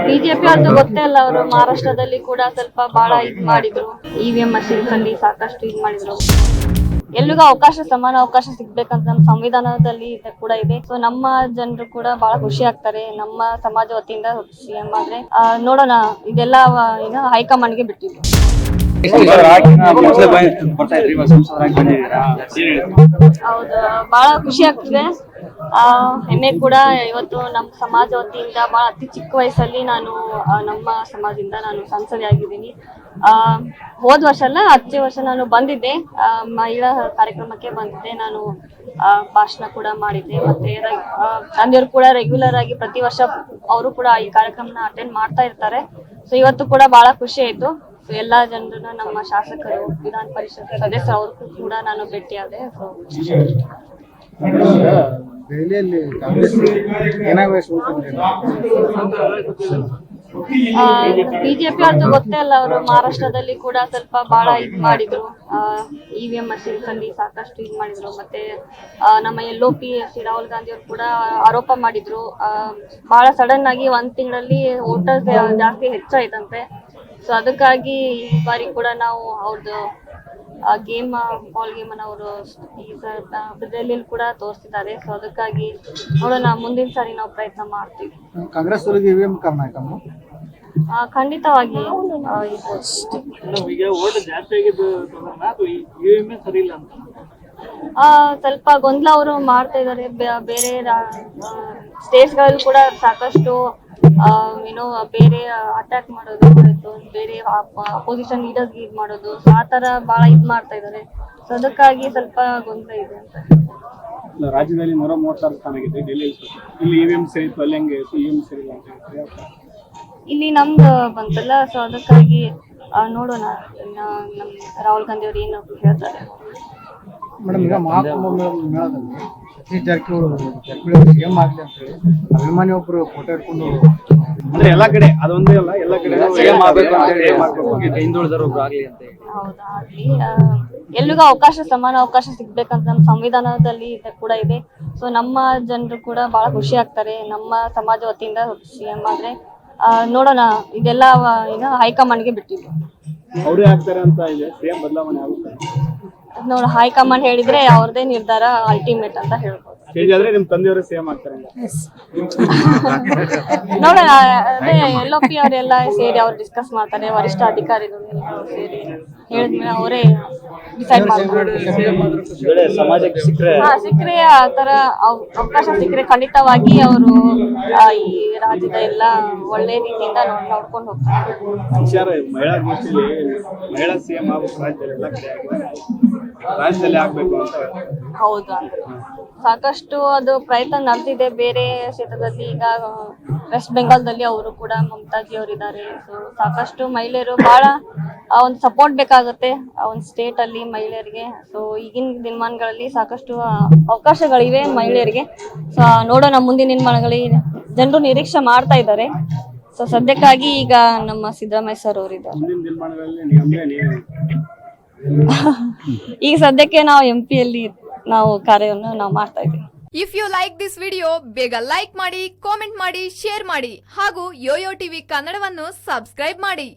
BJP ಅವ್ರದ್ದು ಗೊತ್ತೇ ಅಲ್ಲ, ಅವರು ಮಹಾರಾಷ್ಟ್ರದಲ್ಲಿ ಕೂಡ ಸ್ವಲ್ಪ ಬಹಳ ಇದ್ ಮಾಡಿದ್ರು. ಇವಿಎಂ ಮಷೀನ್ಸ್ ಅಲ್ಲಿ ಸಾಕಷ್ಟು ಇದ್ ಮಾಡಿದ್ರು. ಎಲ್ಲಿಗೂ ಸಮಾನ ಅವಕಾಶ ಸಿಗ್ಬೇಕಂತ ನಮ್ಮ ಸಂವಿಧಾನದಲ್ಲಿ ಕೂಡ ಇದೆ. ಸೊ ನಮ್ಮ ಜನರು ಕೂಡ ಬಹಳ ಖುಷಿ ಆಗ್ತಾರೆ ನಮ್ಮ ಸಮಾಜ ವತಿಯಿಂದ ಸಿಎಂ ಆದ್ರೆ. ನೋಡೋಣ, ಇದೆಲ್ಲ ಏನು ಹೈಕಮಾಂಡ್ಗೆ ಬಿಟ್ಟಿದ್ದು. ಹೌದು, ಬಹಳ ಖುಷಿ ಆಗ್ತಿದೆ. ಹೆಮ್ಮೆ ಕೂಡ. ಇವತ್ತು ನಮ್ಮ ಸಮಾಜ ವತಿಯಿಂದ ಬಹಳ ಅತಿ ಚಿಕ್ಕ ವಯಸ್ಸಲ್ಲಿ ನಾನು ನಮ್ಮ ಸಮಾಜದಿಂದ ನಾನು ಸಂಸದೆ ಆಗಿದ್ದೀನಿ. ಹೋದ ವರ್ಷ ಅಲ್ಲ, ಹಚ್ಚೆ ವರ್ಷ ನಾನು ಬಂದಿದ್ದೆ, ಮಹಿಳಾ ಕಾರ್ಯಕ್ರಮಕ್ಕೆ ಬಂದಿದ್ದೆ. ನಾನು ಭಾಷಣ ಕೂಡ ಮಾಡಿದ್ದೆ. ಮತ್ತೆ ತಂದೆಯವರು ಕೂಡ ರೆಗ್ಯುಲರ್ ಆಗಿ ಪ್ರತಿ ವರ್ಷ ಅವರು ಕೂಡ ಈ ಕಾರ್ಯಕ್ರಮನ ಅಟೆಂಡ್ ಮಾಡ್ತಾ ಇರ್ತಾರೆ. ಸೊ ಇವತ್ತು ಕೂಡ ಬಹಳ ಖುಷಿ ಆಯ್ತು. ಎಲ್ಲಾ ಜನರನ್ನ, ನಮ್ಮ ಶಾಸಕರು, ವಿಧಾನ ಪರಿಷತ್ ಸದಸ್ಯರು ಅವ್ರಿಗೂ ಕೂಡ ನಾನು ಭೇಟಿಯಾದೆ. ದೆಹಲಿಯಲ್ಲಿ ಕಾಂಗ್ರೆಸ್ ಬಿಜೆಪಿ ಅವ್ರದ್ದು ಗೊತ್ತೇ ಅಲ್ಲ, ಅವರು ಮಹಾರಾಷ್ಟ್ರದಲ್ಲಿ ಕೂಡ ಸ್ವಲ್ಪ ಬಹಳ ಇದ್ ಮಾಡಿದ್ರು. ಇವಿಎಂ ಮಷೀನ್ಸ್ ಅಲ್ಲಿ ಸಾಕಷ್ಟು ಇದ್ ಮಾಡಿದ್ರು. ಮತ್ತೆ ನಮ್ಮ LOP ರಾಹುಲ್ ಗಾಂಧಿ ಅವರು ಕೂಡ ಆರೋಪ ಮಾಡಿದ್ರು. ಬಹಳ ಸಡನ್ ಆಗಿ ಒಂದ್ ತಿಂಗಳಲ್ಲಿ ವೋಟರ್ಸ್ ಜಾಸ್ತಿ ಹೆಚ್ಚಾಯ್ತಂತೆ. ಸೊ ಅದಕ್ಕಾಗಿ ಈ ಬಾರಿ ಕೂಡ ನಾವು ಅವ್ರದ್ದು ಬಾಲ್ ಗೇಮ್ ಅನ್ನ ಅವರು ಈ ದೆಹಲಿಯಲ್ಲಿ ಕೂಡ ತೋರಿಸ್ತಿದ್ದಾರೆ. ಸೊ ಅದಕ್ಕಾಗಿ ನೋಡೋಣ, ಮುಂದಿನ ಸಾರಿ ನಾವು ಪ್ರಯತ್ನ ಮಾಡ್ತೀವಿ. ಕಾಂಗ್ರೆಸ್ ಅವರಿಗೆ ಇವಿಎಂ ಕಾರಣ ಖಂಡಿತವಾಗಿ ಸ್ವಲ್ಪ ಗೊಂದಲ ಅವರು ಮಾಡ್ತಾ ಇದ್ದಾರೆ. ಬೇರೆ ಸ್ಟೇಟ್ಸ್ ಗಳಲ್ಲಿ ಕೂಡ ಸಾಕಷ್ಟು ಏನೋ ಬೇರೆ ಅಟ್ಯಾಕ್ ಮಾಡೋದು ಆಯ್ತು, ಬೇರೆ ಅಪೋಸಿಷನ್ ಲೀಡರ್ಸ್ ಇದ್ ಮಾಡೋದು, ಆ ತರ ಬಹಳ ಇದ್ ಮಾಡ್ತಾ ಇದ್ದಾರೆ. ಸೊ ಅದಕ್ಕಾಗಿ ಸ್ವಲ್ಪ ಗೊಂದಲ ಇದೆ ಅಂತ. ರಾಜ್ಯದಲ್ಲಿ 136 ಸ್ಥಾನ ಆಗಿದೆ ಡೆಲ್ಲಿ. ಇಲ್ಲಿ ಇವಿಎಂ ಸರಿ ಇತ್ತು, ಅಲ್ಲಿ ಹೆಂಗೆ ಇವಿಎಂ ಸರಿ ಅಂತ ಇಲ್ಲಿ ನಮ್ದು ಬಂತಲ್ಲ. ಸೊ ಅದಕ್ಕಾಗಿ ನೋಡೋಣ, ನಮ್ ರಾಹುಲ್ ಗಾಂಧಿ ಅವ್ರು ಏನು ಹೇಳ್ತಾರೆ. ಮೇಡಮ್, ಈಗ ಮಹಾಕುಂಭ ಮೇಳದಲ್ಲಿ ಸತೀಶ್ ಜಾರಕಿಹೊಳಿ ಸಿಎಂ ಆಗ್ಲಿ ಅಂತ ಹೇಳಿ ಅಭಿಮಾನಿ ಒಬ್ರು ಫೋಟೋ ಇಟ್ಕೊಂಡು, ಅಂದ್ರೆ ಎಲ್ಲಾ ಕಡೆ ಅದೊಂದೇ ಅಲ್ಲ, ಎಲ್ಲಾ ಕಡೆ ಸಿಎಂ ಆಗ್ಬೇಕು ಅಂತ ಹೇಳಿ ಹಿಂದುಳಿದವರು ಒಬ್ರು ಆಗ್ಲಿ ಅಂತ. ಹೌದಾ, ಆಗ್ಲಿ. ಎಲ್ಲಿಗೂ ಸಮಾನ ಅವಕಾಶ ಸಿಗ್ಬೇಕಂತ ನಮ್ಮ ಸಂವಿಧಾನದಲ್ಲಿ ಕೂಡ ಇದೆ. ಸೊ ನಮ್ಮ ಜನರು ಕೂಡ ಬಹಳ ಖುಷಿ ಆಗ್ತಾರೆ ನಮ್ಮ ಸಮಾಜ ವತಿಯಿಂದ ಸಿಎಂ ಆದ್ರೆ. ನೋಡೋಣ, ಇದೆಲ್ಲ ಏನು ಹೈಕಮಾಂಡ್ಗೆ ಬಿಟ್ಟಿದ್ದು. ಅವರೇ ಆಗ್ತಾರೆ ಅಂತ ಇದೆ, ಸಿಎಂ ಬದಲಾವಣೆ ಆಗುತ್ತೆ. ನೋಡ, ಹೈಕಮಾಂಡ್ ಹೇಳಿದ್ರೆ ಅವ್ರದೇ ನಿರ್ಧಾರ ಅಲ್ಟಿಮೇಟ್ ಅಂತ ಹೇಳ್ಬೋದು. ನಿಮ್ ತಂದೆಯವರು ಸಿಎಂ ಆಗ್ತಾರೆ ನೋಡೋಣ, ಅದೇ LOP ಅವರೆಲ್ಲ ಸೇರಿ ಅವ್ರು ಡಿಸ್ಕಸ್ ಮಾಡ್ತಾರೆ. ವರಿಷ್ಠ ಅಧಿಕಾರಿಗಳು ಸೇರಿ ಹೇಳಿದ್ಮೇಲೆ ಅವರೇ ಡಿಸೈಡ್ ಮಾಡ್ತಾರೆ. ಸಿಕ್ಕರೆ ಆ ತರ ಅವಕಾಶ ಸಿಕ್ಕರೆ ಖಂಡಿತವಾಗಿ ಅವರು ಈ ರಾಜ್ಯದ ಎಲ್ಲ ಒಳ್ಳೆ ರೀತಿಯಿಂದ ನೋಡ್ಕೊಂಡು ಹೋಗ್ತಾರೆ. ಮಹಿಳಾ ಸಿಎಂ ರಾಜ್ಯದಲ್ಲಿ ಆಗ್ಬೇಕು ಅಂತ. ಹೌದು, ಅಂದ್ರೆ ಸಾಕಷ್ಟು ಅದು ಪ್ರಯತ್ನ ನಡೆದಿದೆ ಬೇರೆ ಕ್ಷೇತ್ರದಲ್ಲಿ. ಈಗ ವೆಸ್ಟ್ ಬೆಂಗಾಲ್ದಲ್ಲಿ ಅವರು ಕೂಡ ಮಮತಾಜಿ ಅವರಿದ್ದಾರೆ. ಸೊ ಸಾಕಷ್ಟು ಮಹಿಳೆಯರು ಬಹಳ ಒಂದು ಸಪೋರ್ಟ್ ಬೇಕಾಗುತ್ತೆ ಒಂದು ಸ್ಟೇಟ್ ಅಲ್ಲಿ ಮಹಿಳೆಯರಿಗೆ. ಸೊ ಈಗಿನ ದಿನಮಾನಗಳಲ್ಲಿ ಸಾಕಷ್ಟು ಅವಕಾಶಗಳಿವೆ ಮಹಿಳೆಯರಿಗೆ. ಸೊ ನೋಡೋಣ, ಮುಂದಿನ ದಿನಮಾನಗಳಲ್ಲಿ ಜನರು ನಿರೀಕ್ಷೆ ಮಾಡ್ತಾ ಇದ್ದಾರೆ. ಸೊ ಸದ್ಯಕ್ಕಾಗಿ ಈಗ ನಮ್ಮ ಸಿದ್ದರಾಮಯ್ಯ ಸರ್ ಅವರಿದ್ದಾರೆ. ಈಗ ಸದ್ಯಕ್ಕೆ ನಾವು MP ಯಲ್ಲಿ ನಾವು ಕಾರ್ಯವನ್ನು ನಾವು ಮಾಡ್ತಾ ಇದ್ದೀವಿ. If you like this video, ಬೇಗ ಲೈಕ್ ಮಾಡಿ, ಕಾಮೆಂಟ್ ಮಾಡಿ, ಶೇರ್ ಮಾಡಿ ಹಾಗೂ ಯೋಯೋ ಟಿವಿ ಕನ್ನಡವನ್ನು ಸಬ್ಸ್ಕ್ರೈಬ್ ಮಾಡಿ.